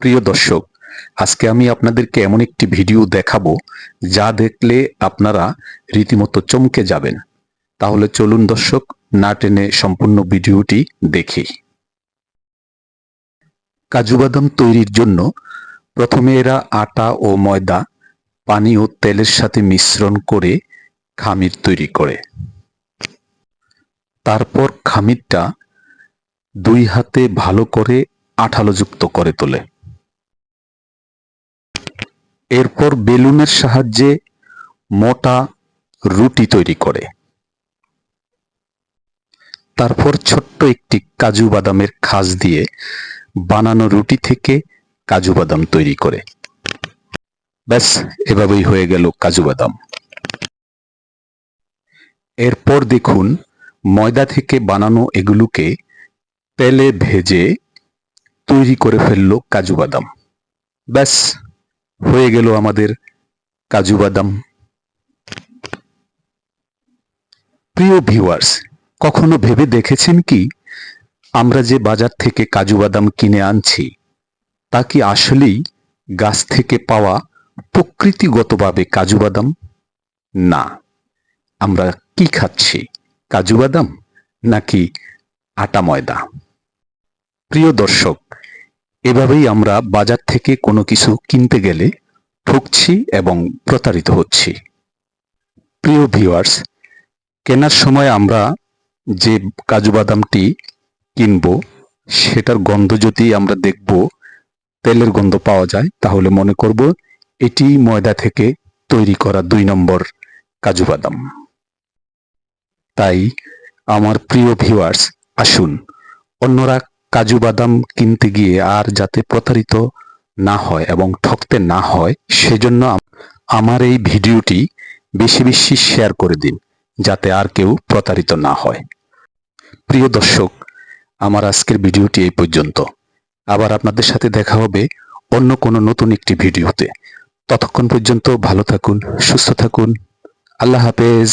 প্রিয় দর্শক, আজকে আমি আপনাদেরকে এমন একটি ভিডিও দেখাবো যা দেখলে আপনারা রীতিমতো চমকে যাবেন। তাহলে চলুন দর্শক, না টেনে সম্পূর্ণ ভিডিওটি দেখি। কাজু বাদাম তৈরির জন্য প্রথমে এরা আটা ও ময়দা, পানি ও তেলের সাথে মিশ্রণ করে খামির তৈরি করে। তারপর খামিরটা দুই হাতে ভালো করে আঠালোযুক্ত করে তোলে। এরপর বেলুনের সাহায্যে মোটা রুটি তৈরি করে। তারপর ছোট্ট একটি কাজু বাদামের খাঁজ দিয়ে বানানো রুটি থেকে কাজু বাদাম তৈরি করে। ব্যাস, এভাবেই হয়ে গেল কাজু বাদাম। এরপর দেখুন, ময়দা থেকে বানানো এগুলোকে তেলে ভেজে তৈরি করে ফেললো কাজু বাদাম। ব্যাস, হয়ে গেল আমাদের কাজু বাদাম। প্রিয় ভিউয়ার্স, কখনো ভেবে দেখেছেন কি, আমরা যে বাজার থেকে কাজু বাদাম কিনে আনছি তা কি আসলেই গাছ থেকে পাওয়া প্রকৃতিগতভাবে কাজু বাদাম? না, আমরা কি খাচ্ছি, কাজু বাদাম নাকি আটা ময়দা? প্রিয় দর্শক, এভাবেই আমরা বাজার থেকে কোনো কিছু কিনতে গেলে ঠকছি এবং প্রতারিত হচ্ছি। প্রিয় ভিউয়ার্স, কেনার সময় আমরা যে কাজু বাদামটি কিনবো সেটার গন্ধ যদি আমরা দেখব তেলের গন্ধ পাওয়া যায়, তাহলে মনে করব এটি ময়দা থেকে তৈরি করা ২ নম্বর কাজু বাদাম। তাই আমার প্রিয় ভিউয়ার্স, আসুন অন্যরা কাজু বাদাম কিনতে গিয়ে আর যাতে প্রতারিত না হয় এবং ঠকতে না হয়, সেজন্য আমার এই ভিডিওটি বেশি বেশি শেয়ার করে দিন, যাতে আর কেউ প্রতারিত না হয়। প্রিয় দর্শক, আমার আজকের ভিডিওটি এই পর্যন্ত। আবার আপনাদের সাথে দেখা হবে অন্য কোনো নতুন একটি ভিডিওতে। ততক্ষণ পর্যন্ত ভালো থাকুন, সুস্থ থাকুন। আল্লাহ হাফেজ।